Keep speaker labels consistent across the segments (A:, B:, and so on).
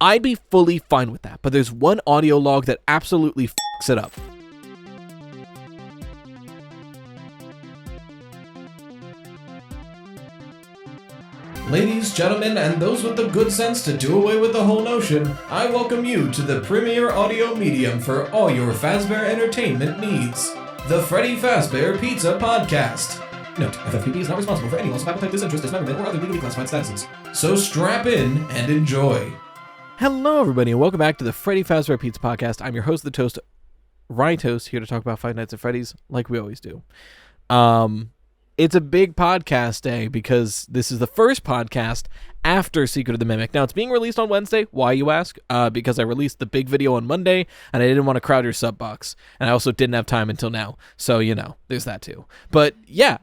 A: I'd be fully fine with that, but there's one audio log that absolutely fucks it up.
B: Ladies, gentlemen, and those with the good sense to do away with the whole notion, I welcome you to the premier audio medium for all your Fazbear entertainment needs. The Freddy Fazbear Pizza Podcast. Note, FFPP is not responsible for any loss of appetite, disinterest, dismemberment, or other legally classified statuses. So strap in and enjoy.
A: Hello, everybody, and welcome back to the Freddy Fazbear Pizza Podcast. I'm your host, the Toast, Ryan Toast, here to talk about Five Nights at Freddy's, like we always do. It's a big podcast day because this is the first podcast after Secret of the Mimic. Now, it's being released on Wednesday. Why, you ask? Because I released the big video on Monday, and I didn't want to crowd your sub box. And I also didn't have time until now. So, you know, there's that too. But, yeah.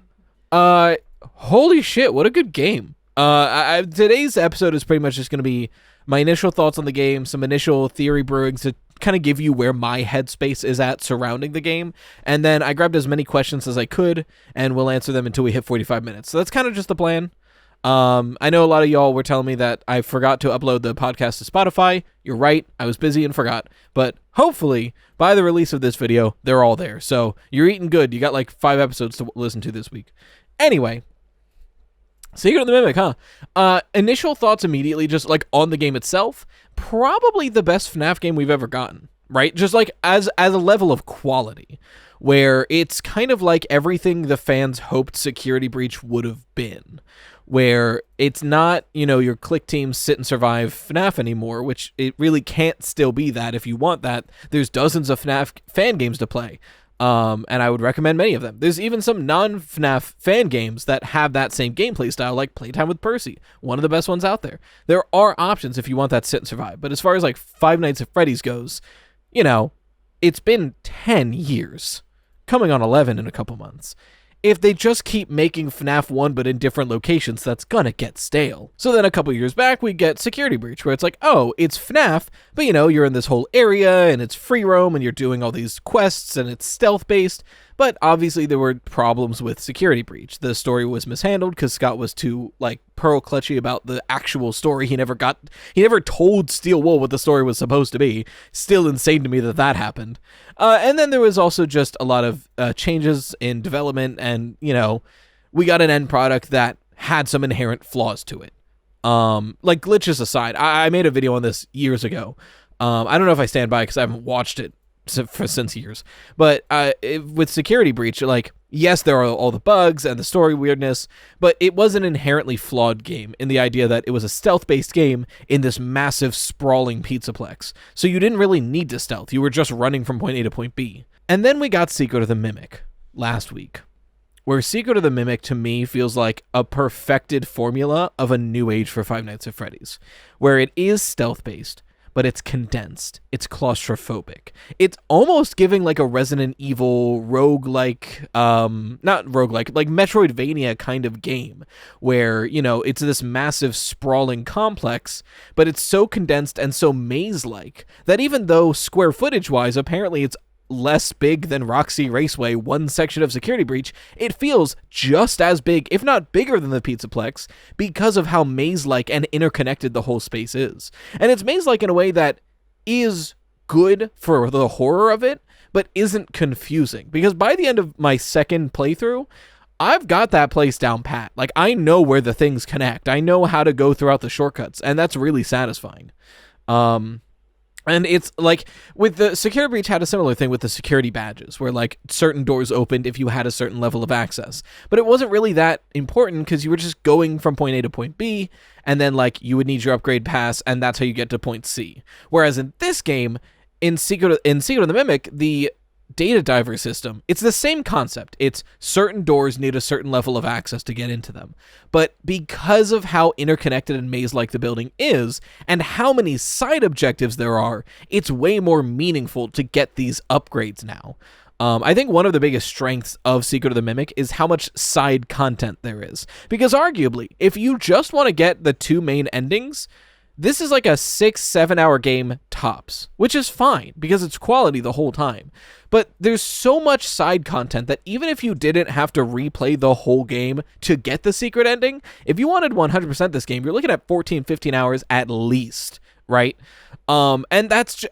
A: Holy shit, what a good game. Today's episode is pretty much just going to be my initial thoughts on the game, some initial theory brewing to kind of give you where my headspace is at surrounding the game, and then I grabbed as many questions as I could, and we'll answer them until we hit 45 minutes. So that's kind of just the plan. I know a lot of y'all were telling me that I forgot to upload the podcast to Spotify. You're right, I was busy and forgot, but hopefully by the release of this video, they're all there. So you're eating good. You got like 5 episodes to listen to this week. Anyway, Secret of the Mimic, huh? Initial thoughts immediately, just like on the game itself, probably the best FNAF game we've ever gotten, right? Just like as a level of quality, where it's kind of like everything the fans hoped Security Breach would have been, where it's not, you know, your click team sit and survive FNAF anymore, which it really can't still be that. If you want that, there's dozens of FNAF fan games to play. And I would recommend many of them. There's even some non-FNAF fan games that have that same gameplay style, like Playtime with Percy, one of the best ones out there. There are options if you want that sit and survive. But as far as like Five Nights at Freddy's goes, you know, it's been 10 years, coming on 11 in a couple months. If they just keep making FNAF 1 but in different locations, that's gonna get stale. So then a couple years back, we get Security Breach, where it's like, oh, it's FNAF, but you know, you're in this whole area, and it's free roam, and you're doing all these quests, and it's stealth-based, but obviously there were problems with Security Breach. The story was mishandled because Scott was too, like, pearl clutchy about the actual story. He never told Steel Wool what the story was supposed to be. Still insane to me that happened. And then there was also just a lot of changes in development, and, you know, we got an end product that had some inherent flaws to it. Like, glitches aside, I made a video on this years ago. I don't know if I stand by because I haven't watched it since years. But with Security Breach, like, yes, there are all the bugs and the story weirdness, but it was an inherently flawed game in the idea that it was a stealth-based game in this massive, sprawling pizzaplex. So you didn't really need to stealth. You were just running from point A to point B. And then we got Secret of the Mimic last week, where Secret of the Mimic, to me, feels like a perfected formula of a new age for Five Nights at Freddy's, where it is stealth-based, but it's condensed. It's claustrophobic. It's almost giving like a Resident Evil roguelike, not roguelike, like Metroidvania kind of game, where, you know, it's this massive sprawling complex, but it's so condensed and so maze-like that even though square footage-wise, apparently it's less big than Roxy Raceway, one section of Security Breach, it feels just as big, if not bigger than the Pizzaplex, because of how maze-like and interconnected the whole space is. And it's maze-like in a way that is good for the horror of it, but isn't confusing. Because by the end of my second playthrough, I've got that place down pat. Like, I know where the things connect. I know how to go throughout the shortcuts, and that's really satisfying. And it's like, with the Security Breach had a similar thing with the security badges, where like certain doors opened if you had a certain level of access. But it wasn't really that important because you were just going from point A to point B, and then like you would need your upgrade pass, and that's how you get to point C. Whereas in this game, in Secret of the Mimic, the data diver system, it's the same concept. It's certain doors need a certain level of access to get into them. But because of how interconnected and maze-like the building is, and how many side objectives there are, it's way more meaningful to get these upgrades now. I think one of the biggest strengths of Secret of the Mimic is how much side content there is. Because arguably, if you just want to get the 2 main endings, this is like a 6-7 hour game tops, which is fine because it's quality the whole time. But there's so much side content that even if you didn't have to replay the whole game to get the secret ending, if you wanted 100% this game, you're looking at 14-15 hours at least, right? And that's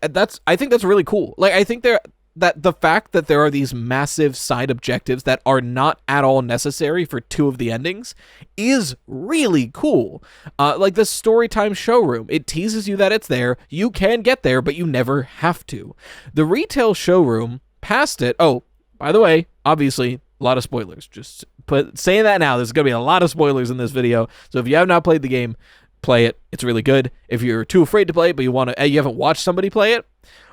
A: I think that's really cool. Like, I think that the fact that there are these massive side objectives that are not at all necessary for 2 of the endings is really cool. Like the Storytime showroom, it teases you that it's there. You can get there, but you never have to. The retail showroom, past it. Oh, by the way, obviously, a lot of spoilers. Just saying that now, there's going to be a lot of spoilers in this video. So if you have not played the game, play it. It's really good. If you're too afraid to play it, but you haven't watched somebody play it,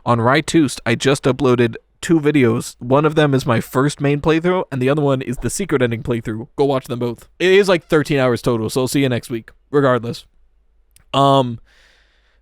A: on Rytoost, I just uploaded 2 videos. One of them is my first main playthrough, and the other one is the secret ending playthrough. Go watch them both. It is like 13 hours total, so I'll see you next week, regardless. The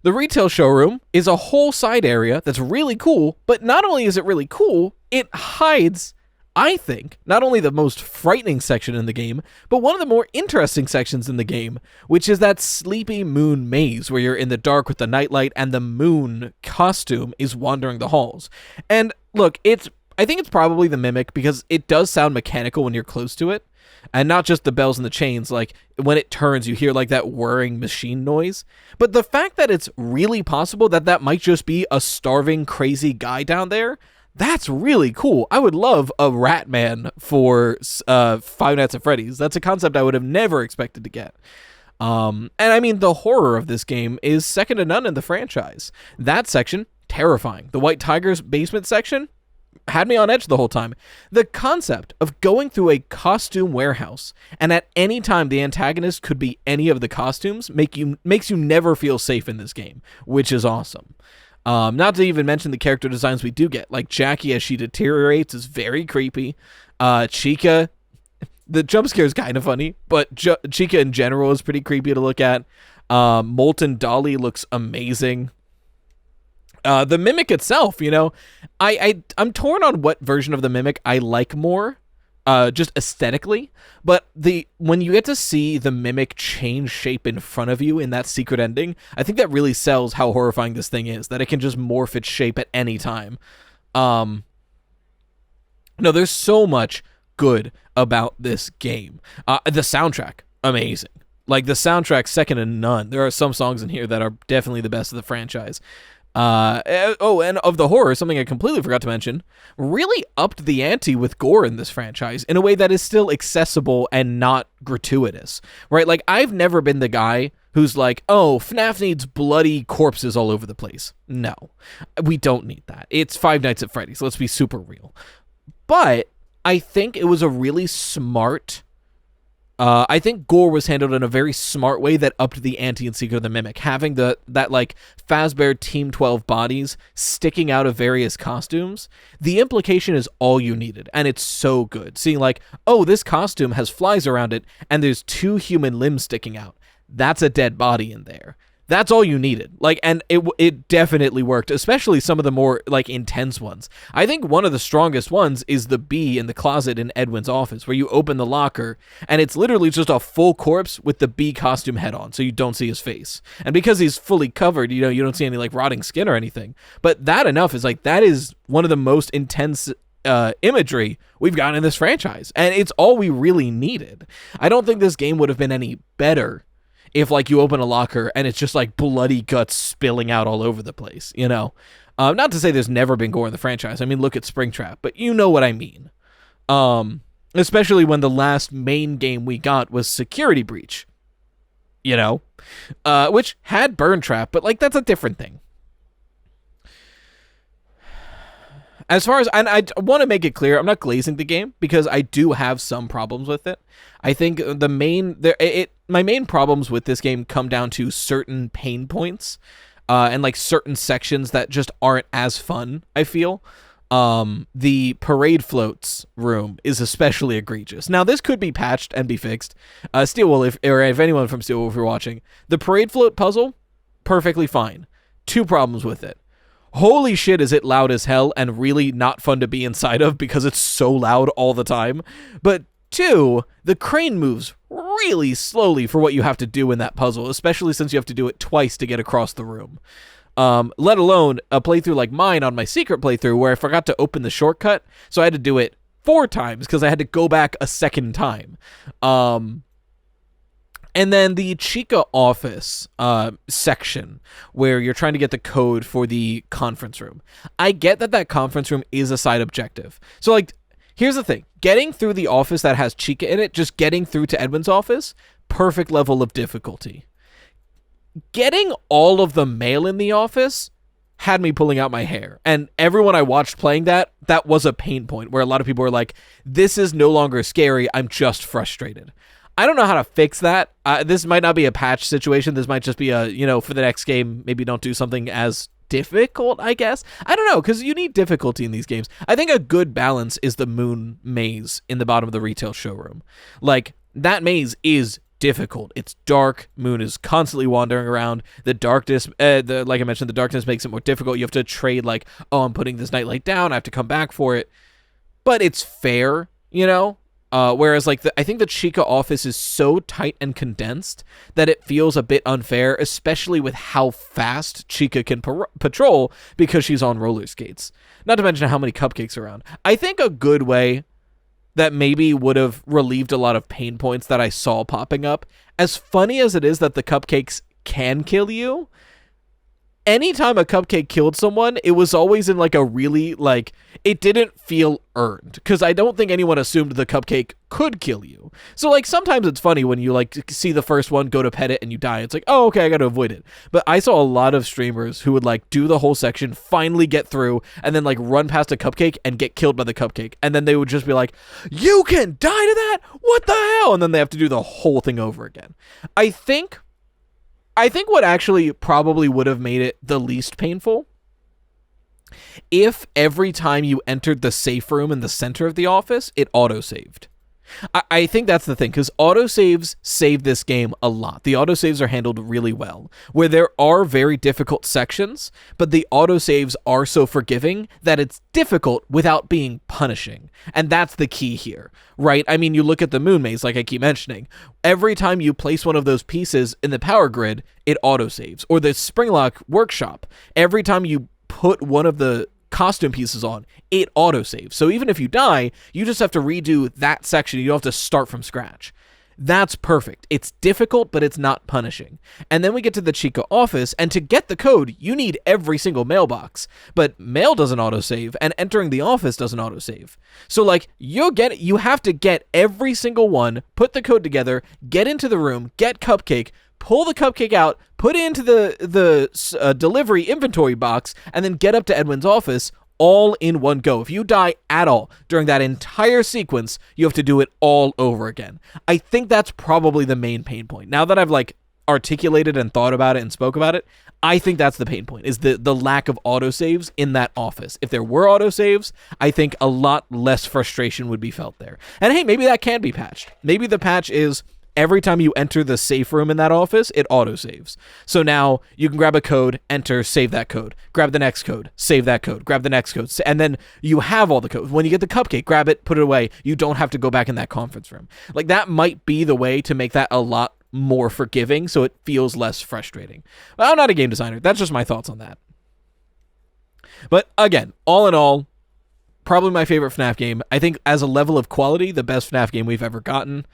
A: retail showroom is a whole side area that's really cool, but not only is it really cool, it hides, I think, not only the most frightening section in the game, but one of the more interesting sections in the game, which is that Sleepy Moon maze where you're in the dark with the nightlight and the moon costume is wandering the halls. And look, I think it's probably the Mimic because it does sound mechanical when you're close to it, and not just the bells and the chains. Like, when it turns, you hear like that whirring machine noise. But the fact that it's really possible that might just be a starving, crazy guy down there, that's really cool. I would love a Rat Man for Five Nights at Freddy's. That's a concept I would have never expected to get. And I mean, the horror of this game is second to none in the franchise. That section, terrifying. The White Tiger's basement section had me on edge the whole time. The concept of going through a costume warehouse and at any time the antagonist could be any of the costumes makes you never feel safe in this game, which is awesome. Not to even mention the character designs we do get. Like, Jackie, as she deteriorates, is very creepy. Chica, the jump scare is kind of funny, but Chica in general is pretty creepy to look at. Molten Dolly looks amazing. The Mimic itself, I'm torn on what version of the Mimic I like more, just aesthetically, but when you get to see the Mimic change shape in front of you in that secret ending, I think that really sells how horrifying this thing is, that it can just morph its shape at any time. No, there's so much good about this game. The soundtrack, amazing. Like, the soundtrack, second to none. There are some songs in here that are definitely the best of the franchise. And of the horror, something I completely forgot to mention, really upped the ante with gore in this franchise in a way that is still accessible and not gratuitous, right? Like, I've never been the guy who's like, oh, FNAF needs bloody corpses all over the place. No, we don't need that. It's Five Nights at Freddy's. Let's be super real. But I think it was a really smart... I think gore was handled in a very smart way that upped the ante in Secret of the Mimic. Having that like Fazbear Team 12 bodies sticking out of various costumes, the implication is all you needed, and it's so good. Seeing like, oh, this costume has flies around it, and there's 2 human limbs sticking out. That's a dead body in there. That's all you needed. Like, and it definitely worked, especially some of the more like intense ones. I think one of the strongest ones is the bee in the closet in Edwin's office, where you open the locker and it's literally just a full corpse with the bee costume head on, so you don't see his face. And because he's fully covered, you don't see any like rotting skin or anything. But that enough is like, that is one of the most intense imagery we've got in this franchise, and it's all we really needed. I don't think this game would have been any better if, like, you open a locker and it's just, like, bloody guts spilling out all over the place, Not to say there's never been gore in the franchise. I mean, look at Springtrap, but you know what I mean. Especially when the last main game we got was Security Breach, which had Burn Trap, but, like, that's a different thing. As far as, and I want to make it clear, I'm not glazing the game because I do have some problems with it. I think my main problems with this game come down to certain pain points, and like certain sections that just aren't as fun, I feel. The parade floats room is especially egregious. Now, this could be patched and be fixed. Steelwool, if anyone from Steelwool, if you're watching, the parade float puzzle, perfectly fine. 2 problems with it. Holy shit, is it loud as hell and really not fun to be inside of because it's so loud all the time. But 2, the crane moves really slowly for what you have to do in that puzzle, especially since you have to do it twice to get across the room. Let alone a playthrough like mine on my secret playthrough where I forgot to open the shortcut, so I had to do it 4 times because I had to go back a second time. And then the Chica office section where you're trying to get the code for the conference room. I get that conference room is a side objective. So, like, here's the thing. Getting through the office that has Chica in it, just getting through to Edwin's office, perfect level of difficulty. Getting all of the mail in the office had me pulling out my hair. And everyone I watched playing that was a pain point where a lot of people were like, this is no longer scary, I'm just frustrated. I don't know how to fix that. This might not be a patch situation. This might just be for the next game, maybe don't do something as difficult, I guess. I don't know, because you need difficulty in these games. I think a good balance is the moon maze in the bottom of the retail showroom. Like, that maze is difficult. It's dark. Moon is constantly wandering around. The darkness, like I mentioned, the darkness makes it more difficult. You have to trade, like, oh, I'm putting this nightlight down, I have to come back for it. But it's fair, whereas, like, I think the Chica office is so tight and condensed that it feels a bit unfair, especially with how fast Chica can patrol because she's on roller skates. Not to mention how many cupcakes are around. I think a good way that maybe would have relieved a lot of pain points that I saw popping up, as funny as it is that the cupcakes can kill you, anytime a cupcake killed someone, it was always in, like, a really, like, it didn't feel earned, because I don't think anyone assumed the cupcake could kill you. So, like, sometimes it's funny when you, like, see the first one, go to pet it, and you die. It's like, oh, okay, I gotta avoid it. But I saw a lot of streamers who would, like, do the whole section, finally get through, and then, like, run past a cupcake and get killed by the cupcake. And then they would just be like, you can die to that? What the hell? And then they have to do the whole thing over again. I think what actually probably would have made it the least painful, if every time you entered the safe room in the center of the office, it auto-saved. I think that's the thing, because autosaves save this game a lot. The autosaves are handled really well, where there are very difficult sections, but the autosaves are so forgiving that it's difficult without being punishing. And that's the key here, right? I mean, you look at the moon maze, like I keep mentioning. Every time you place one of those pieces in the power grid, it autosaves. Or the Springlock workshop, every time you put one of the costume pieces on, it autosaves. So even if you die, you just have to redo that section. You don't have to start from scratch. That's perfect. It's difficult, but it's not punishing. And then we get to the Chica office, and to get the code, you need every single mailbox. But mail doesn't autosave, and entering the office doesn't autosave. So, like, you have to get every single one, put the code together, get into the room, get cupcake, pull the cupcake out, put it into the delivery inventory box, and then get up to Edwin's office all in one go. If you die at all during that entire sequence, you have to do it all over again. I think that's probably the main pain point. Now that I've, like, articulated and thought about it and spoke about it, I think that's the pain point, is the lack of autosaves in that office. If there were autosaves, I think a lot less frustration would be felt there. And hey, maybe that can be patched. Maybe the patch is every time you enter the safe room in that office, it autosaves. So now you can grab a code, enter, save that code. Grab the next code, save that code. Grab the next code. And then you have all the codes. When you get the cupcake, grab it, put it away. You don't have to go back in that conference room. Like, that might be the way to make that a lot more forgiving so it feels less frustrating. But I'm not a game designer. That's just my thoughts on that. But again, all in all, probably my favorite FNAF game. I think as a level of quality, the best FNAF game we've ever gotten.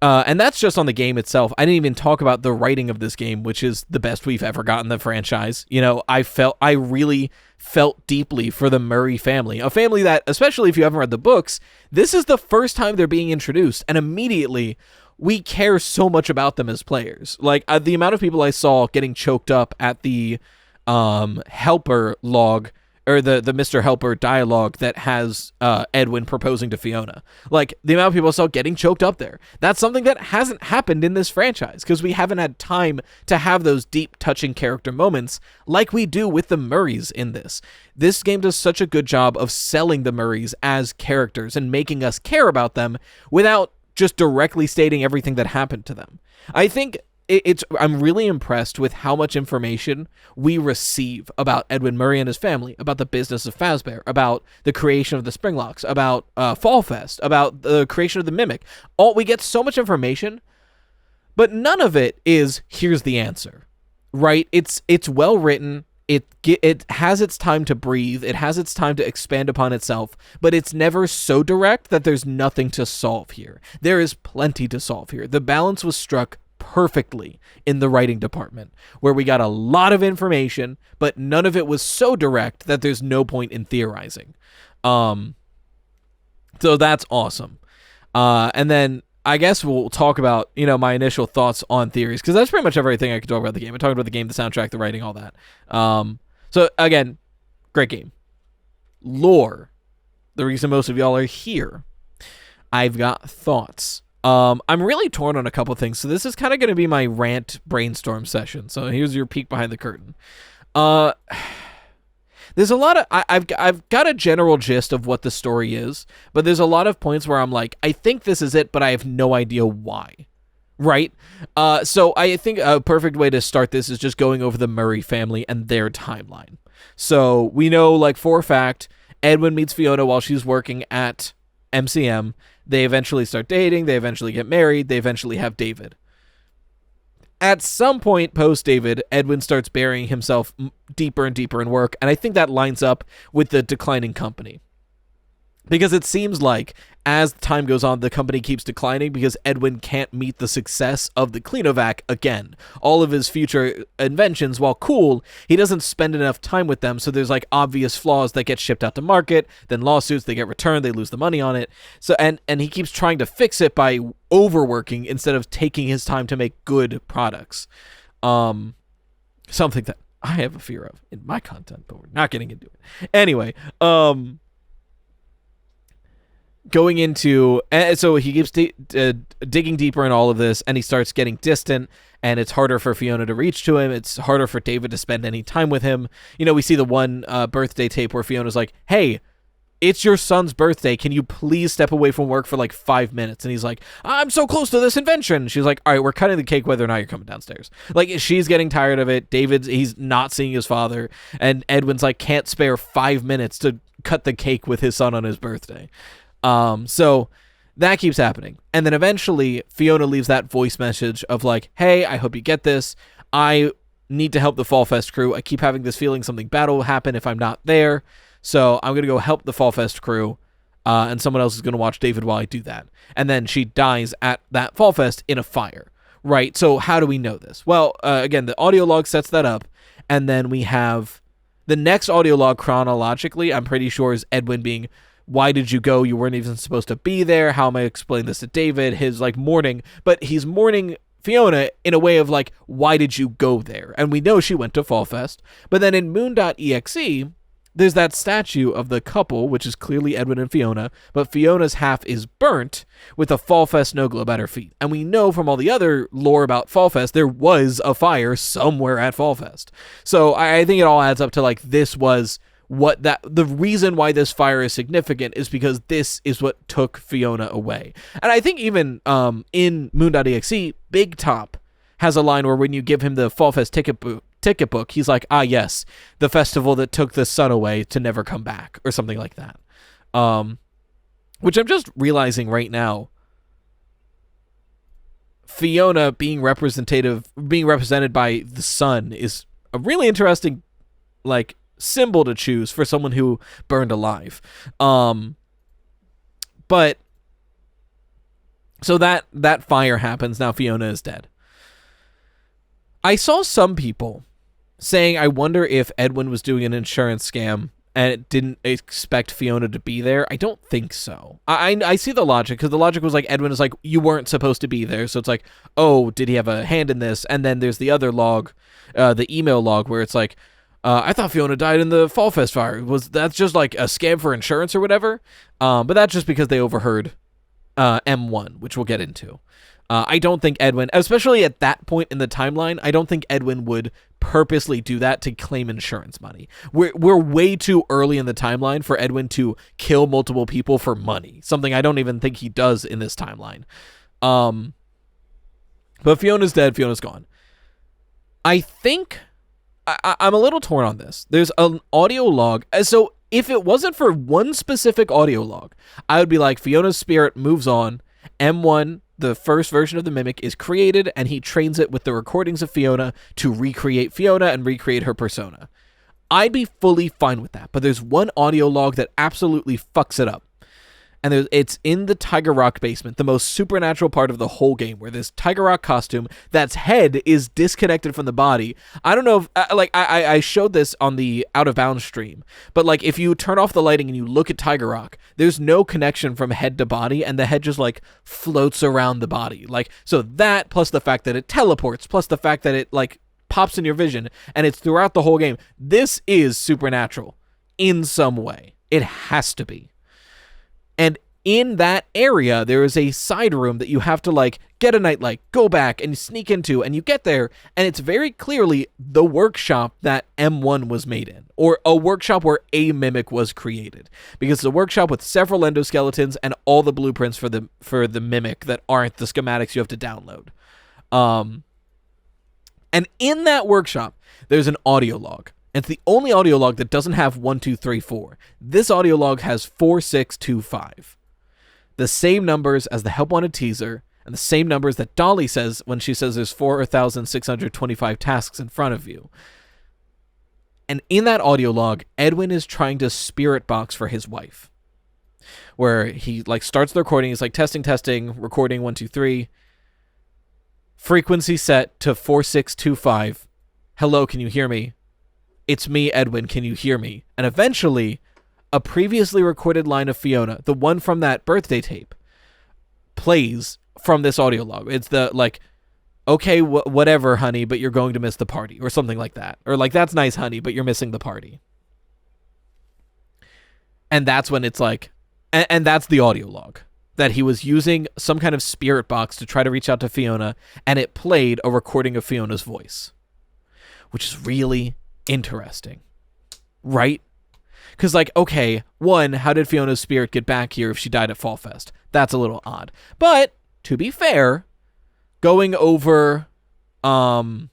A: And that's just on the game itself. I didn't even talk about the writing of this game, which is the best we've ever gotten the franchise. You know, I really felt deeply for the Murray family, a family that, especially if you haven't read the books, this is the first time they're being introduced, and immediately we care so much about them as players. Like, the amount of people I saw getting choked up at the helper log, or the Mr. Helper dialogue that has Edwin proposing to Fiona. Like, the amount of people I saw getting choked up there. That's something that hasn't happened in this franchise, because we haven't had time to have those deep, touching character moments like we do with the Murrays in this. This game does such a good job of selling the Murrays as characters and making us care about them without just directly stating everything that happened to them. I think I'm really impressed with how much information we receive about Edwin Murray and his family, about the business of Fazbear, about the creation of the Springlocks, about Fall Fest, about the creation of the Mimic. We get so much information, but none of it is, here's the answer, right? It's well written. It has its time to breathe. It has its time to expand upon itself, but it's never so direct that there's nothing to solve here. There is plenty to solve here. The balance was struck perfectly in the writing department, where we got a lot of information, but none of it was so direct that there's no point in theorizing. So that's awesome. And then I guess we'll talk about, my initial thoughts on theories, because that's pretty much everything I could talk about the game. I talked about the game, the soundtrack, the writing, all that. So again, great game. Lore, the reason most of y'all are here. I've got thoughts. I'm really torn on a couple things, so this is kind of going to be my rant brainstorm session. So here's your peek behind the curtain. There's a lot of I've got a general gist of what the story is, but there's a lot of points where I'm like, I think this is it, but I have no idea why. Right? So I think a perfect way to start this is just going over the Murray family and their timeline. So we know, like, for a fact, Edwin meets Fiona while she's working at MCM. They eventually start dating. They eventually get married. They eventually have David. At some point post-David, Edwin starts burying himself deeper and deeper in work, and I think that lines up with the declining company. Because it seems like, as time goes on, the company keeps declining because Edwin can't meet the success of the Cleanovac again. All of his future inventions, while cool, he doesn't spend enough time with them, so there's, like, obvious flaws that get shipped out to market, then lawsuits, they get returned, they lose the money on it. So and he keeps trying to fix it by overworking instead of taking his time to make good products. Something that I have a fear of in my content, but we're not getting into it. Anyway, going into, so he keeps digging deeper in all of this, and he starts getting distant, and it's harder for Fiona to reach to him. It's harder for David to spend any time with him. We see the one birthday tape where Fiona's like, hey, it's your son's birthday. Can you please step away from work for like 5 minutes? And he's like, I'm so close to this invention. She's like, all right, we're cutting the cake whether or not you're coming downstairs. Like, she's getting tired of it. He's not seeing his father. And Edwin's like, can't spare 5 minutes to cut the cake with his son on his birthday. So that keeps happening. And then eventually Fiona leaves that voice message of like, hey, I hope you get this. I need to help the Fall Fest crew. I keep having this feeling something bad will happen if I'm not there. So I'm going to go help the Fall Fest crew. And someone else is going to watch David while I do that. And then she dies at that Fall Fest in a fire. Right. So how do we know this? Well, again, the audio log sets that up. And then we have the next audio log chronologically, I'm pretty sure, is Edwin being, why did you go? You weren't even supposed to be there. How am I explaining this to David? His like mourning, but he's mourning Fiona in a way of like, why did you go there? And we know she went to Fall Fest. But then in Moon.exe, there's that statue of the couple, which is clearly Edwin and Fiona, but Fiona's half is burnt with a Fall Fest snow globe at her feet. And we know from all the other lore about Fall Fest, there was a fire somewhere at Fall Fest. So I think it all adds up to like, this was the reason why this fire is significant is because this is what took Fiona away. And I think even in Moon.exe, Big Top has a line where when you give him the Fall Fest ticket book, he's like, yes, the festival that took the sun away to never come back, or something like that. Which I'm just realizing right now, Fiona being represented by the sun is a really interesting, like, symbol to choose for someone who burned alive. But so that fire happens. Now Fiona is dead. I saw some people saying, I wonder if Edwin was doing an insurance scam and didn't expect Fiona to be there. I don't think so. I see the logic, because the logic was like, Edwin is like, you weren't supposed to be there. So it's like, oh, did he have a hand in this? And then there's the other log, the email log, where it's like, I thought Fiona died in the Fall Fest fire. Was that just like a scam for insurance or whatever? But that's just because they overheard M1, which we'll get into. I don't think Edwin, especially at that point in the timeline, I don't think Edwin would purposely do that to claim insurance money. We're way too early in the timeline for Edwin to kill multiple people for money. Something I don't even think he does in this timeline. But Fiona's dead. Fiona's gone. I think I'm a little torn on this. There's an audio log. So if it wasn't for one specific audio log, I would be like, Fiona's spirit moves on. M1, the first version of the Mimic, is created, and he trains it with the recordings of Fiona to recreate Fiona and recreate her persona. I'd be fully fine with that, but there's one audio log that absolutely fucks it up. and it's in the Tiger Rock basement, the most supernatural part of the whole game, where this Tiger Rock costume, that's head is disconnected from the body. I don't know if, I showed this on the Out of Bounds stream, but like if you turn off the lighting and you look at Tiger Rock, there's no connection from head to body, and the head just like floats around the body. Like, so that plus the fact that it teleports, plus the fact that it like pops in your vision, and it's throughout the whole game. This is supernatural in some way. It has to be. And in that area, there is a side room that you have to like get a nightlight, go back and sneak into, and you get there, and it's very clearly the workshop that M1 was made in, or a workshop where a mimic was created, because it's a workshop with several endoskeletons and all the blueprints for the mimic that aren't the schematics you have to download. And in that workshop, there's an audio log. It's the only audio log that doesn't have 1, 2, 3, 4. This audio log has 4, 6, 2, 5. The same numbers as the Help Wanted teaser, and the same numbers that Dolly says when she says there's 4,625 tasks in front of you. And in that audio log, Edwin is trying to spirit box for his wife, where he like starts the recording. He's like testing, recording 1, 2, 3. Frequency set to 4625. Hello, can you hear me? It's me, Edwin, can you hear me? And eventually, a previously recorded line of Fiona, the one from that birthday tape, plays from this audio log. It's the, like, okay, whatever, honey, but you're going to miss the party, or something like that. Or, like, that's nice, honey, but you're missing the party. And that's when it's like, and that's the audio log, that he was using some kind of spirit box to try to reach out to Fiona, and it played a recording of Fiona's voice, which is really interesting, right? Because, like, okay, one, how did Fiona's spirit get back here if she died at Fall Fest? That's a little odd. But, to be fair, going over Alone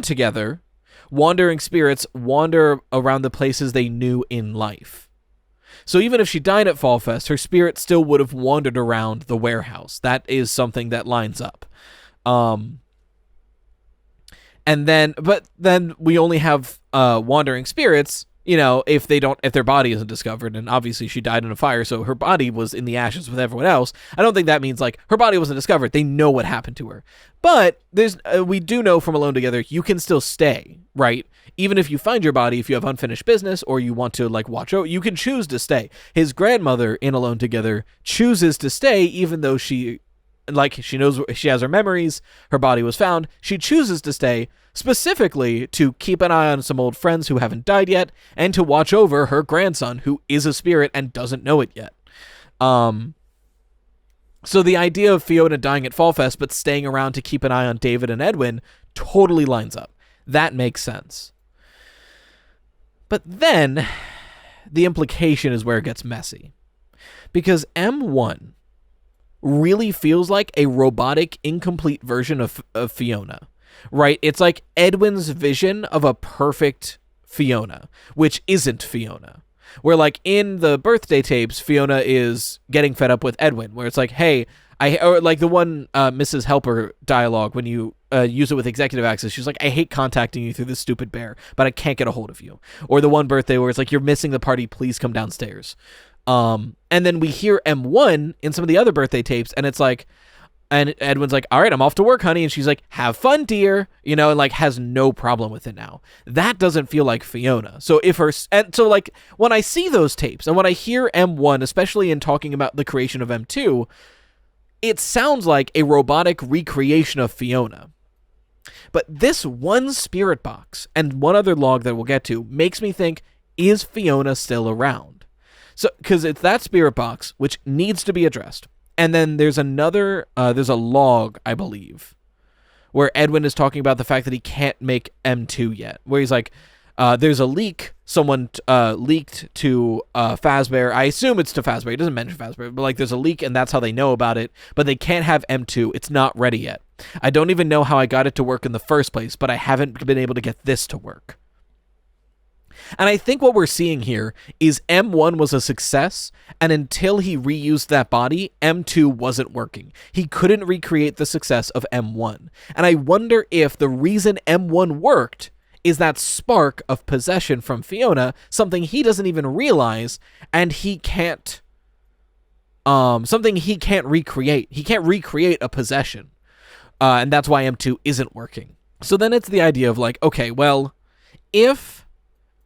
A: Together, wandering spirits wander around the places they knew in life. So even if she died at Fall Fest, her spirit still would have wandered around the warehouse. That is something that lines up. But then we only have wandering spirits, you know, if their body isn't discovered, and obviously she died in a fire, so her body was in the ashes with everyone else. I don't think that means like her body wasn't discovered. They know what happened to her. But we do know from Alone Together, you can still stay, right? Even if you find your body, if you have unfinished business or you want to like watch out, you can choose to stay. His grandmother in Alone Together chooses to stay, even though she knows she has her memories, her body was found. She chooses to stay specifically to keep an eye on some old friends who haven't died yet, and to watch over her grandson, who is a spirit and doesn't know it yet. So the idea of Fiona dying at Fall Fest but staying around to keep an eye on David and Edwin totally lines up. That makes sense. But then the implication is where it gets messy. Because M1 really feels like a robotic, incomplete version of Fiona, right? It's like Edwin's vision of a perfect Fiona, which isn't Fiona. Where, like, in the birthday tapes, Fiona is getting fed up with Edwin, where it's like, hey, or like the one Mrs. Helper dialogue, when you use it with executive access, she's like, I hate contacting you through this stupid bear, but I can't get a hold of you. Or the one birthday where it's like, you're missing the party, please come downstairs. And then we hear M1 in some of the other birthday tapes, and it's like, and Edwin's like, all right, I'm off to work, honey. And she's like, have fun, dear. You know, and like has no problem with it now. That doesn't feel like Fiona. So like when I see those tapes and when I hear M1, especially in talking about the creation of M2, it sounds like a robotic recreation of Fiona. But this one spirit box and one other log that we'll get to makes me think, is Fiona still around? So, because it's that spirit box, which needs to be addressed. And then there's there's a log, I believe, where Edwin is talking about the fact that he can't make M2 yet. Where he's like, there's a leak. Someone leaked to Fazbear. I assume it's to Fazbear. He doesn't mention Fazbear, but like there's a leak and that's how they know about it. But they can't have M2. It's not ready yet. I don't even know how I got it to work in the first place, but I haven't been able to get this to work. And I think what we're seeing here is M1 was a success, and until he reused that body, M2 wasn't working. He couldn't recreate the success of M1. And I wonder if the reason M1 worked is that spark of possession from Fiona, something he doesn't even realize, and he can't something he can't recreate. He can't recreate a possession. And that's why M2 isn't working. So then it's the idea of like, okay, well, if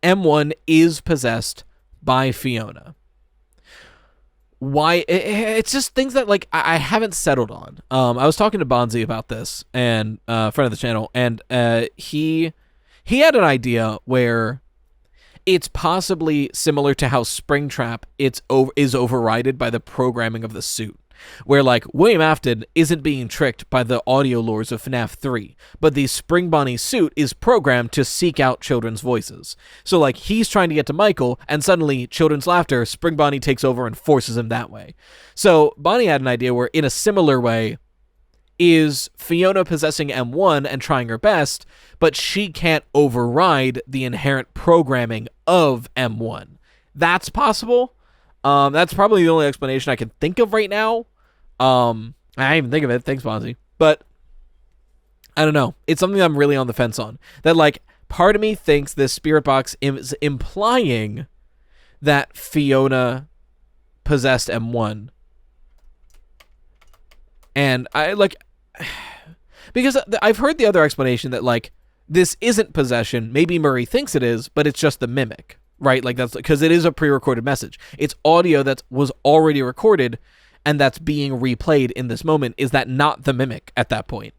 A: M1 is possessed by Fiona, why? It's just things that like I haven't settled on. I was talking to Bonzi about this, and friend of the channel, and he had an idea where it's possibly similar to how Springtrap is overridden by the programming of the suit. Where, like, William Afton isn't being tricked by the audio lures of FNAF 3, but the Spring Bonnie suit is programmed to seek out children's voices. So, like, he's trying to get to Michael, and suddenly, children's laughter, Spring Bonnie takes over and forces him that way. So, Bonnie had an idea where, in a similar way, is Fiona possessing M1 and trying her best, but she can't override the inherent programming of M1. That's possible. That's probably the only explanation I can think of right now. I didn't even think of it. Thanks, Bonzi. But I don't know. It's something I'm really on the fence on. That, like, part of me thinks this spirit box is implying that Fiona possessed M1. And I, like, because I've heard the other explanation that, like, this isn't possession. Maybe Murray thinks it is, but it's just the mimic, right? Like, that's because it is a pre-recorded message. It's audio that was already recorded and that's being replayed in this moment. Is that not the mimic at that point?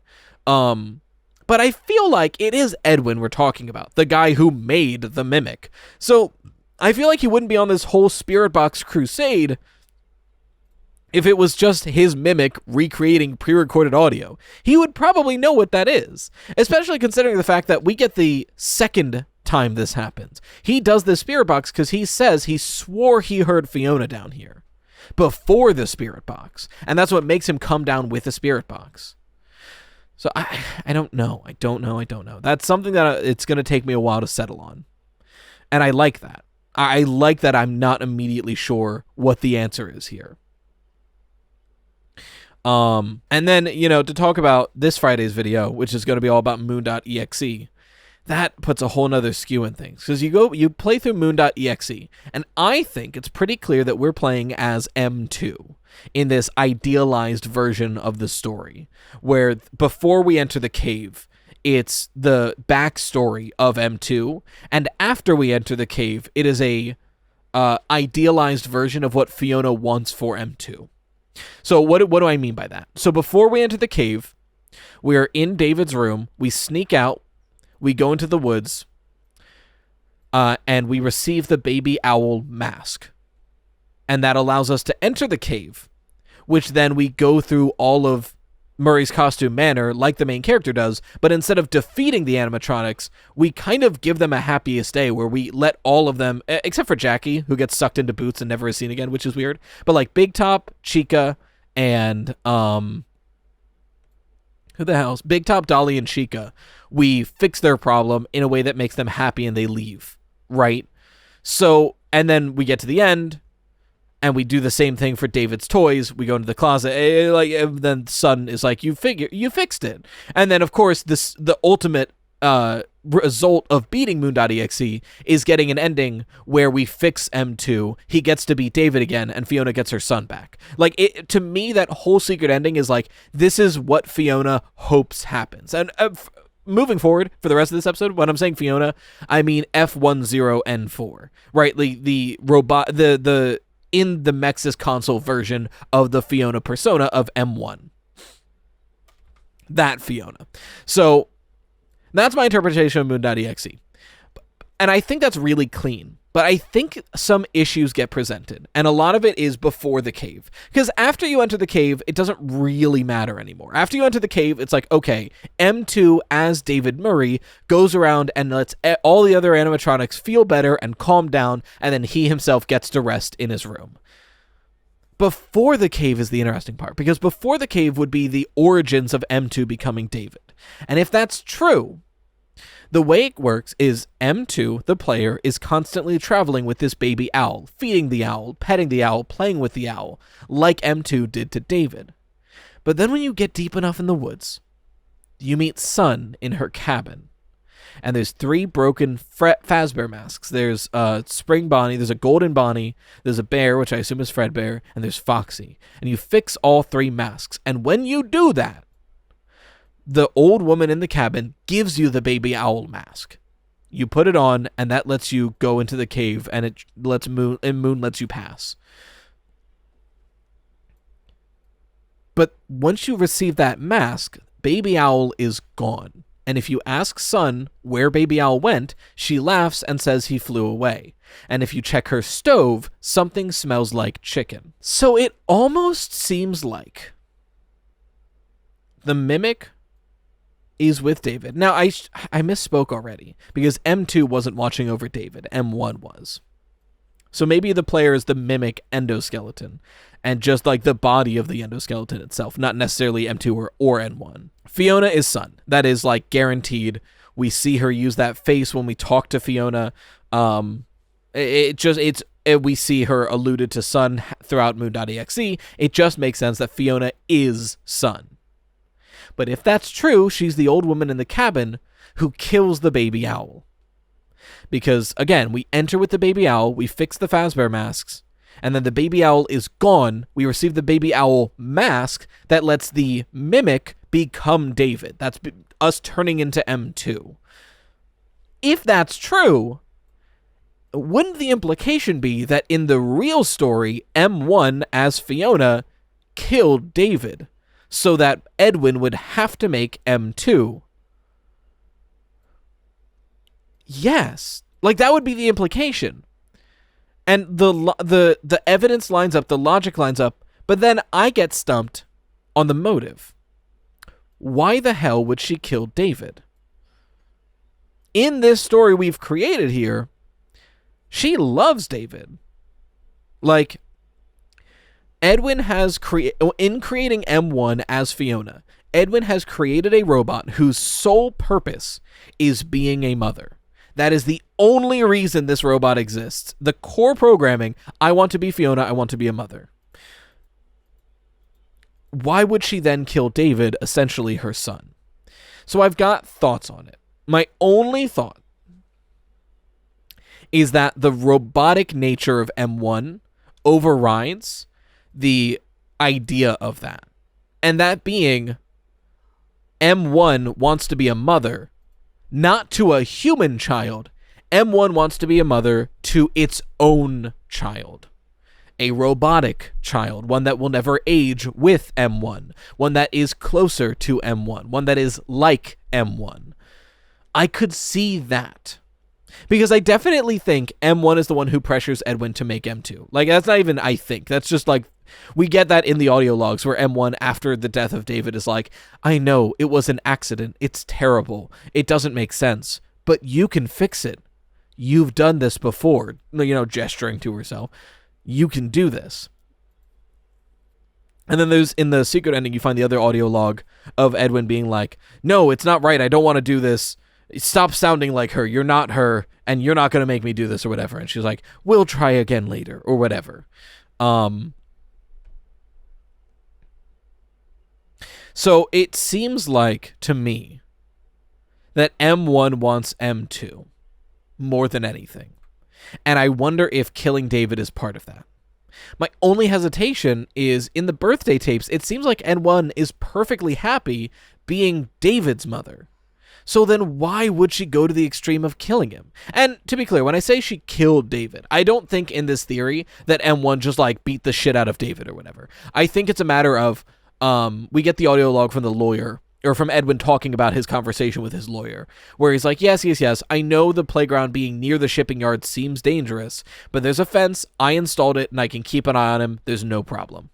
A: But I feel like it is Edwin we're talking about, the guy who made the mimic. So I feel like he wouldn't be on this whole spirit box crusade if it was just his mimic recreating pre-recorded audio. He would probably know what that is, especially considering the fact that we get the second time this happens. He does the spirit box because he says he swore he heard Fiona down here before the spirit box, and that's what makes him come down with the spirit box. So I don't know. I don't know. That's something that it's going to take me a while to settle on. And I like that. I like that I'm not immediately sure what the answer is here. And then, you know, to talk about this Friday's video, which is going to be all about Moon.exe, that puts a whole nother skew in things. Because you play through Moon.exe, and I think it's pretty clear that we're playing as M2 in this idealized version of the story, where before we enter the cave, it's the backstory of M2, and after we enter the cave, it is a idealized version of what Fiona wants for M2. So what do I mean by that? So before we enter the cave, we're in David's room, we sneak out, we go into the woods, and we receive the baby owl mask. And that allows us to enter the cave, which then we go through all of Murray's costume manner like the main character does, but instead of defeating the animatronics, we kind of give them a happiest day where we let all of them, except for Jackie, who gets sucked into boots and never is seen again, which is weird, but like Big Top, Chica, and who the hell's Big Top, Dolly, and Chica, we fix their problem in a way that makes them happy and they leave, right? So, and then we get to the end, and we do the same thing for David's toys. We go into the closet, and then Son is like, you fixed it. And then, of course, the ultimate result of beating Moon.exe is getting an ending where we fix M2, he gets to beat David again, and Fiona gets her son back. Like, to me, that whole secret ending is like, this is what Fiona hopes happens. And moving forward for the rest of this episode, when I'm saying Fiona, I mean F10N4, right? The robot, the in the Mexis console version of the Fiona persona of M1. That Fiona. So that's my interpretation of Moon.exe. And I think that's really clean. But I think some issues get presented. And a lot of it is before the cave. Because after you enter the cave, it doesn't really matter anymore. After you enter the cave, it's like, okay, M2 as David Murray goes around and lets all the other animatronics feel better and calm down, and then he himself gets to rest in his room. Before the cave is the interesting part, because before the cave would be the origins of M2 becoming David. And if that's true, the way it works is M2, the player, is constantly traveling with this baby owl, feeding the owl, petting the owl, playing with the owl, like M2 did to David. But then when you get deep enough in the woods, you meet Sun in her cabin. and there's 3 broken Fazbear masks. There's Spring Bonnie, there's a Golden Bonnie, there's a bear, which I assume is Fredbear, and there's Foxy. And you fix all 3 masks. And when you do that, the old woman in the cabin gives you the baby owl mask. You put it on, and that lets you go into the cave, and it lets Moon lets you pass. But once you receive that mask, Baby Owl is gone. And if you ask Sun where Baby Owl went, she laughs and says he flew away. And if you check her stove, something smells like chicken. So it almost seems like the Mimic is with David. Now, I misspoke already, because M2 wasn't watching over David. M1 was. So maybe the player is the Mimic endoskeleton, and just like the body of the endoskeleton itself, not necessarily M2 or N1. Fiona is Sun. That is like guaranteed. We see her use that face when we talk to Fiona. We see her alluded to Sun throughout Moon.exe. It just makes sense that Fiona is Sun. But if that's true, she's the old woman in the cabin who kills the baby owl. Because, again, we enter with the baby owl, we fix the Fazbear masks, and then the baby owl is gone. We receive the baby owl mask that lets the Mimic become David. That's us turning into M2. If that's true, wouldn't the implication be that in the real story, M1 as Fiona killed David, so that Edwin would have to make M2? Yes. Like, that would be the implication. And the evidence lines up, the logic lines up, but then I get stumped on the motive. Why the hell would she kill David? In this story we've created here, she loves David. Like, Edwin has in creating M1 as Fiona, Edwin has created a robot whose sole purpose is being a mother. That is the only reason this robot exists. The core programming, I want to be Fiona, I want to be a mother. Why would she then kill David, essentially her son? So I've got thoughts on it. My only thought is that the robotic nature of M1 overrides the idea of that. And that being, M1 wants to be a mother, not to a human child. M1 wants to be a mother to its own child. A robotic child, one that will never age with M1, one that is closer to M1, one that is like M1. I could see that. Because I definitely think M1 is the one who pressures Edwin to make M2. Like, that's not even I think. That's just like, we get that in the audio logs where M1, after the death of David, is like, I know, it was an accident. It's terrible. It doesn't make sense. But you can fix it. You've done this before. You know, gesturing to herself. You can do this. And then there's, in the secret ending, you find the other audio log of Edwin being like, no, it's not right. I don't want to do this. Stop sounding like her. You're not her, and you're not going to make me do this or whatever. And she's like, we'll try again later or whatever. So it seems like, to me, that M1 wants M2 more than anything. And I wonder if killing David is part of that. My only hesitation is, in the birthday tapes, it seems like N1 is perfectly happy being David's mother. So then why would she go to the extreme of killing him? And to be clear, when I say she killed David, I don't think in this theory that M1 just like beat the shit out of David or whatever. I think it's a matter of, we get the audio log from the lawyer, or from Edwin talking about his conversation with his lawyer, where he's like, yes, I know the playground being near the shipping yard seems dangerous, but there's a fence, I installed it, and I can keep an eye on him, there's no problem.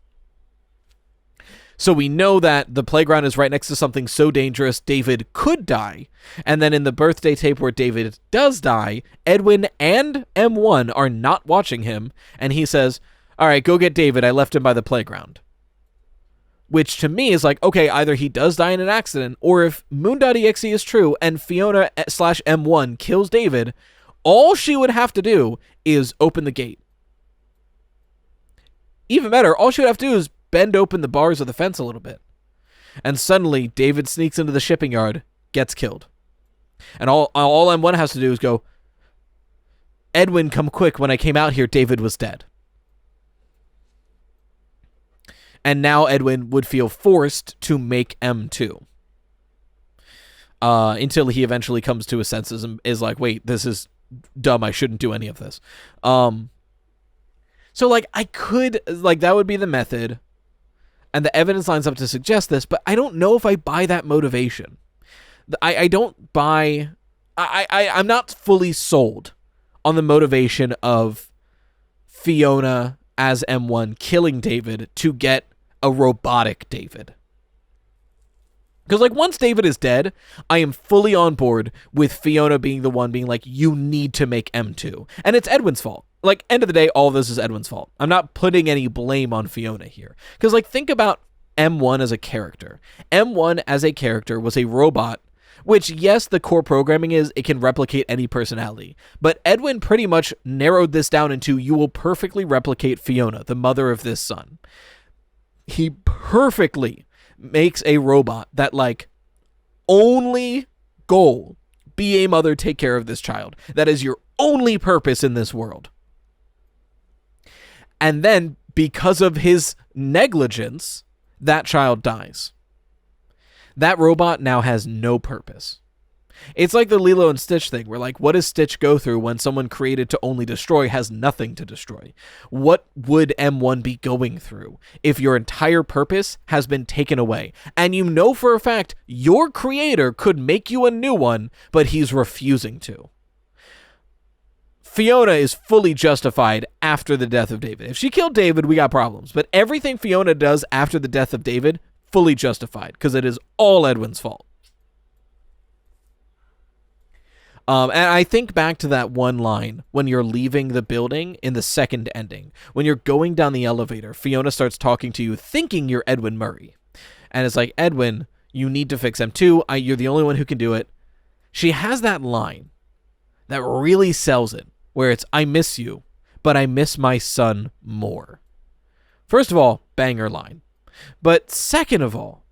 A: So we know that the playground is right next to something so dangerous David could die, and then in the birthday tape where David does die, Edwin and M1 are not watching him, and he says, alright, go get David, I left him by the playground. Which to me is like, okay, either he does die in an accident, or if Moon.exe is true and Fiona/M1 kills David, all she would have to do is open the gate. Even better, all she would have to do is bend open the bars of the fence a little bit. And suddenly, David sneaks into the shipping yard, gets killed. And all M1 has to do is go, Edwin, come quick. When I came out here, David was dead. And now Edwin would feel forced to make M2. Until he eventually comes to his senses and is like, wait, this is dumb. I shouldn't do any of this. So, like, I could, like, that would be the method. And the evidence lines up to suggest this, but I don't know if I buy that motivation. I don't buy... I'm not fully sold on the motivation of Fiona as M1 killing David to get a robotic David. Because, like, once David is dead, I am fully on board with Fiona being the one being like, you need to make M2. And it's Edwin's fault. Like, end of the day, all of this is Edwin's fault. I'm not putting any blame on Fiona here. Because, like, think about M1 as a character. M1 as a character was a robot, which, yes, the core programming is it can replicate any personality. But Edwin pretty much narrowed this down into you will perfectly replicate Fiona, the mother of this son. He perfectly makes a robot that, like, only goal, be a mother, take care of this child. That is your only purpose in this world. And then, because of his negligence, that child dies. That robot now has no purpose. It's like the Lilo and Stitch thing, where, like, what does Stitch go through when someone created to only destroy has nothing to destroy? What would M1 be going through if your entire purpose has been taken away? And you know for a fact your creator could make you a new one, but he's refusing to. Fiona is fully justified after the death of David. If she killed David, we got problems. But everything Fiona does after the death of David, fully justified, because it is all Edwin's fault. And I think back to that one line when you're leaving the building in the second ending. When you're going down the elevator, Fiona starts talking to you thinking you're Edwin Murray. And it's like, Edwin, you need to fix M2. You're the only one who can do it. She has that line that really sells it, where it's, I miss you, but I miss my son more. First of all, banger line. But second of all,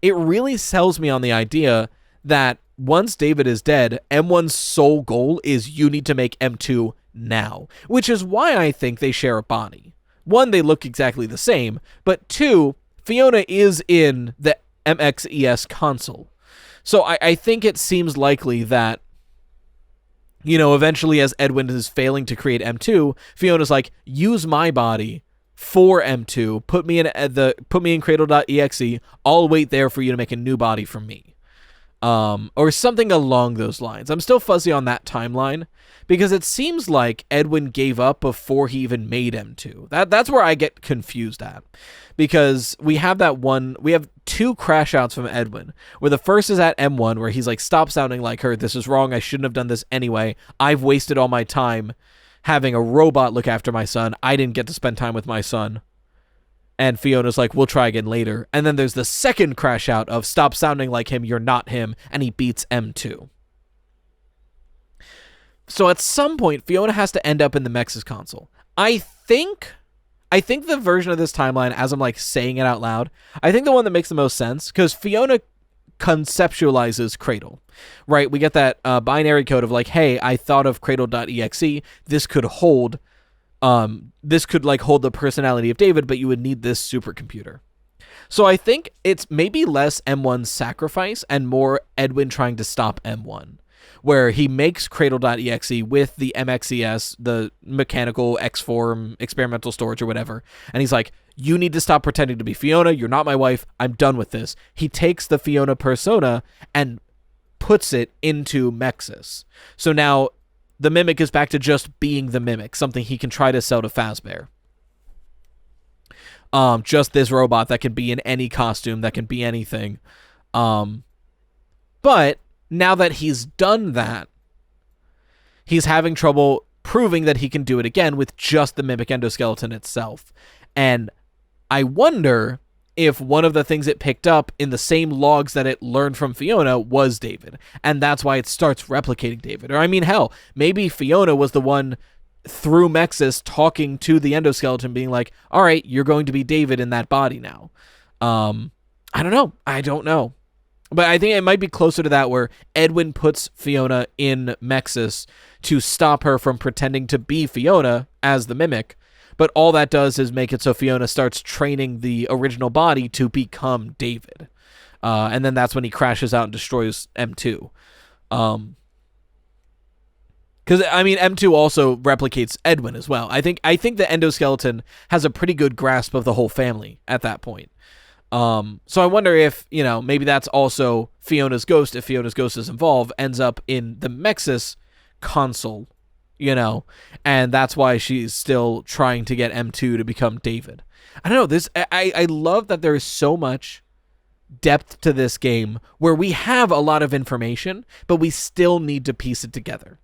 A: it really sells me on the idea that once David is dead, M1's sole goal is you need to make M2 now, which is why I think they share a body. One, they look exactly the same, but two, Fiona is in the MXES console. So I think it seems likely that, you know, eventually as Edwin is failing to create M2, Fiona's like, use my body for M2, put me in Cradle.exe, I'll wait there for you to make a new body for me. Or something along those lines. I'm still fuzzy on that timeline, because it seems like Edwin gave up before he even made M2. That's where I get confused at. Because we have two crash outs from Edwin, where the first is at M1, where he's like, stop sounding like her, this is wrong, I shouldn't have done this anyway, I've wasted all my time having a robot look after my son, I didn't get to spend time with my son. And Fiona's like, we'll try again later. And then there's the second crash out of stop sounding like him, you're not him, and he beats M2. So at some point, Fiona has to end up in the Mex's console. I think the version of this timeline, as I'm like saying it out loud, I think the one that makes the most sense, because Fiona conceptualizes Cradle, right? We get that binary code of like, hey, I thought of Cradle.exe, this could hold the personality of David, but you would need this supercomputer. So I think it's maybe less M1's sacrifice and more Edwin trying to stop M1, where he makes Cradle.exe with the MXES, the mechanical X-form experimental storage or whatever, and he's like, you need to stop pretending to be Fiona, you're not my wife, I'm done with this. He takes the Fiona persona and puts it into Mexis. So now the Mimic is back to just being the Mimic, something he can try to sell to Fazbear. Just this robot that can be in any costume, that can be anything. But now that he's done that, he's having trouble proving that he can do it again with just the Mimic endoskeleton itself. And I wonder if one of the things it picked up in the same logs that it learned from Fiona was David. And that's why it starts replicating David. Or I mean, hell, maybe Fiona was the one through Mexis talking to the endoskeleton being like, all right, you're going to be David in that body now. I don't know. But I think it might be closer to that, where Edwin puts Fiona in Mexis to stop her from pretending to be Fiona as the Mimic. But all that does is make it so Fiona starts training the original body to become David. And then that's when he crashes out and destroys M2. Because, M2 also replicates Edwin as well. I think the endoskeleton has a pretty good grasp of the whole family at that point. So I wonder if, maybe that's also Fiona's ghost, if Fiona's ghost is involved, ends up in the Mexis console, and that's why she's still trying to get M2 to become David. I don't know, I love that there is so much depth to this game where we have a lot of information, but we still need to piece it together.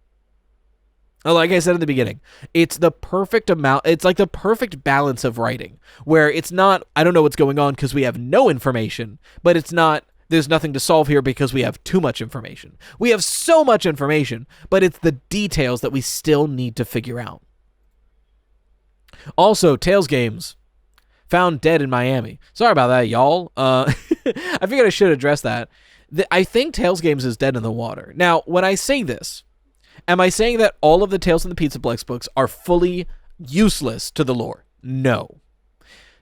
A: Like I said in the beginning, it's the perfect amount. It's like the perfect balance of writing, where it's not, I don't know what's going on because we have no information, but it's not, there's nothing to solve here because we have too much information. We have so much information, but it's the details that we still need to figure out. Also, Tales Games found dead in Miami. Sorry about that, y'all. I figured I should address that. I think Tales Games is dead in the water. Now, when I say this, am I saying that all of the Tales from the Pizzaplex books are fully useless to the lore? No.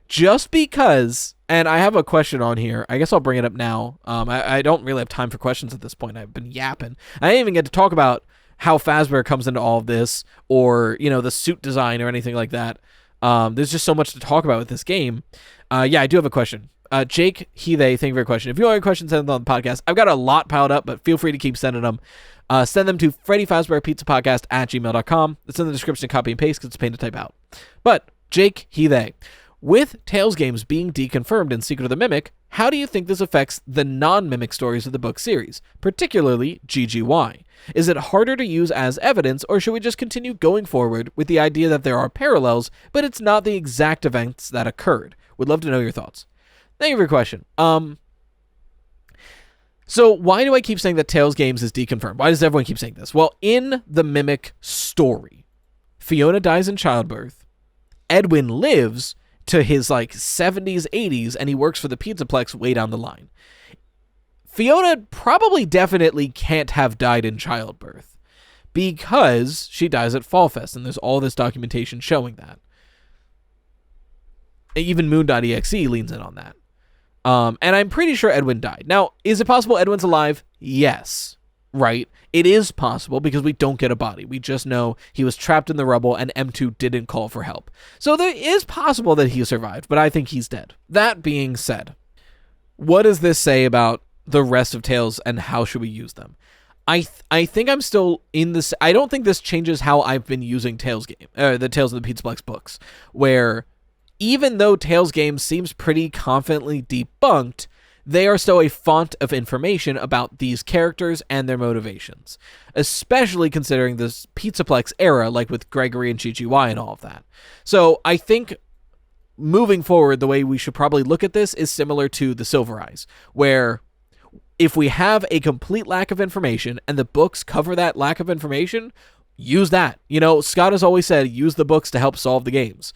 A: Just because, and I have a question on here. I guess I'll bring it up now. I don't really have time for questions at this point. I've been yapping. I didn't even get to talk about how Fazbear comes into all of this, or, the suit design or anything like that. There's just so much to talk about with this game. Yeah, I do have a question. Jake Heathe, thank you for your question. If you have any questions, send them on the podcast. I've got a lot piled up, but feel free to keep sending them. Send them to Freddy Fazbear Pizza Podcast at gmail.com. It's in the description, copy and paste because it's a pain to type out. But, Jake Heathe, with Tales Games being deconfirmed in Secret of the Mimic, how do you think this affects the non-Mimic stories of the book series, particularly GGY? Is it harder to use as evidence, or should we just continue going forward with the idea that there are parallels, but it's not the exact events that occurred? Would love to know your thoughts. Thank you for your question. So why do I keep saying that Tales Games is deconfirmed? Why does everyone keep saying this? Well, in the Mimic story, Fiona dies in childbirth. Edwin lives to his 70s, 80s, and he works for the Pizzaplex way down the line. Fiona probably definitely can't have died in childbirth because she dies at Fall Fest, and there's all this documentation showing that. Even Moon.exe leans in on that. And I'm pretty sure Edwin died. Now, is it possible Edwin's alive? Yes. Right? It is possible because we don't get a body. We just know he was trapped in the rubble and M2 didn't call for help. So there is possible that he survived, but I think he's dead. That being said, what does this say about the rest of Tales and how should we use them? I think I'm still in this. I don't think this changes how I've been using the Tales of the Pizzaplex books, where even though Tales Games seems pretty confidently debunked, they are still a font of information about these characters and their motivations, especially considering this Pizzaplex era, like with Gregory and GGY and all of that. So I think moving forward, the way we should probably look at this is similar to the Silver Eyes, where if we have a complete lack of information and the books cover that lack of information, use that. Scott has always said, use the books to help solve the games.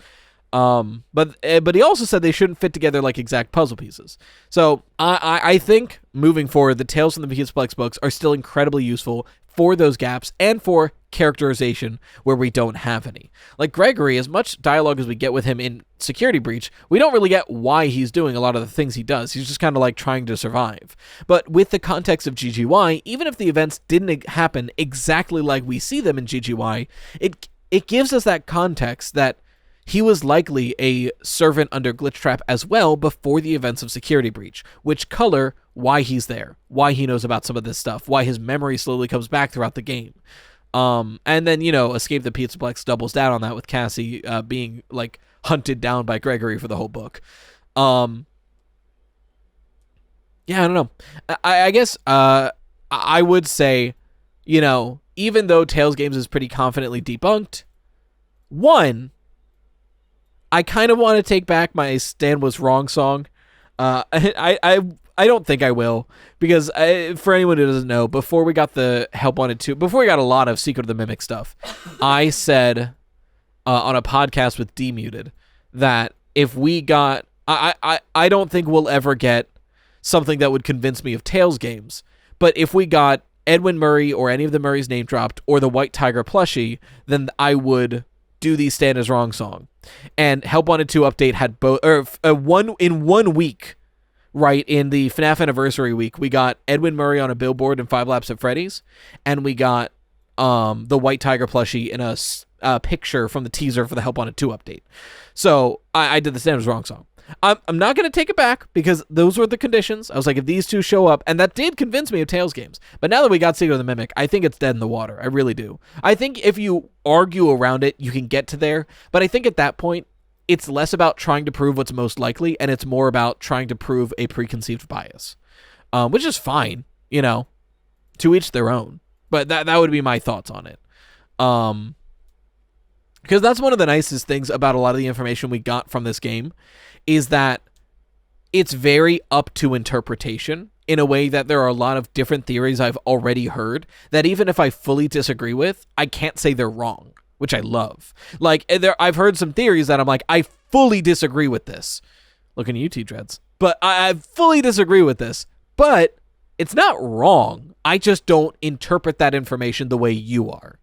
A: But he also said they shouldn't fit together like exact puzzle pieces. So I think moving forward, the Tales from the Pizzaplex books are still incredibly useful for those gaps and for characterization where we don't have any. Like Gregory, as much dialogue as we get with him in Security Breach, we don't really get why he's doing a lot of the things he does. He's just kind of trying to survive. But with the context of GGY, even if the events didn't happen exactly like we see them in GGY, it gives us that context that he was likely a servant under Glitchtrap as well before the events of Security Breach, which color why he's there, why he knows about some of this stuff, why his memory slowly comes back throughout the game. And then, Escape the Pizzaplex doubles down on that with Cassie being, hunted down by Gregory for the whole book. Yeah, I don't know. I guess I would say, even though Tales Games is pretty confidently debunked, one, I kind of want to take back my Stan Was Wrong song. I don't think I will, because for anyone who doesn't know, before we got the Help Wanted 2, before we got a lot of Secret of the Mimic stuff, I said on a podcast with Demuted that if we got, I don't think we'll ever get something that would convince me of Tales games. But if we got Edwin Murray or any of the Murrays name dropped or the White Tiger plushie, then I would do the Stand Is Wrong song. And Help Wanted 2 update had both, or in 1 week, right, in the FNAF anniversary week, we got Edwin Murray on a billboard in 5 Laps at Freddy's, and we got the White Tiger plushie in a picture from the teaser for the Help Wanted 2 update. So I did the Stand Is Wrong song. I'm not going to take it back because those were the conditions. I was like, if these two show up, and that did convince me of Tales games. But now that we got Secret of the Mimic, I think it's dead in the water. I really do. I think if you argue around it, you can get to there. But I think at that point, it's less about trying to prove what's most likely, and it's more about trying to prove a preconceived bias, which is fine, you know, to each their own. But that would be my thoughts on it. Because that's one of the nicest things about a lot of the information we got from this game, is that it's very up to interpretation in a way that there are a lot of different theories I've already heard that even if I fully disagree with, I can't say they're wrong, which I love. Like, I've heard some theories that I'm like, I fully disagree with this. Looking at you, T-Dreads. But I fully disagree with this. But it's not wrong. I just don't interpret that information the way you are.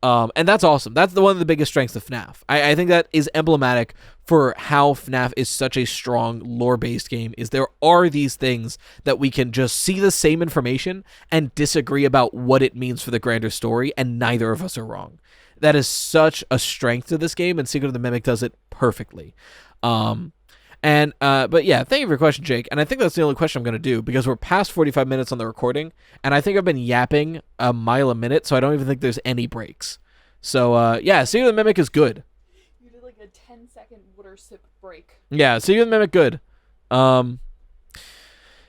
A: And that's awesome. That's one of the biggest strengths of FNAF. I think that is emblematic for how FNAF is such a strong lore-based game, is there are these things that we can just see the same information and disagree about what it means for the grander story, and neither of us are wrong. That is such a strength to this game, and Secret of the Mimic does it perfectly. But yeah, thank you for your question, Jake. And I think that's the only question I'm going to do because we're past 45 minutes on the recording, and I think I've been yapping a mile a minute, so I don't even think there's any breaks. So, yeah, Secret of the Mimic is good.
C: You did like a 10-second water sip break.
A: Yeah, Secret of the Mimic, good.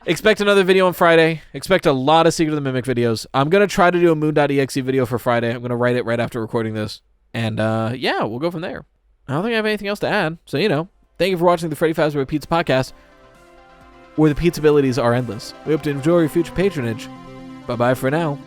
A: Expect another video on Friday. Expect a lot of Secret of the Mimic videos. I'm going to try to do a Moon.exe video for Friday. I'm going to write it right after recording this. And, yeah, we'll go from there. I don't think I have anything else to add. So, you know, thank you for watching the Freddy Fazbear Pizza Podcast, where the pizza abilities are endless. We hope to enjoy your future patronage. Bye-bye for now.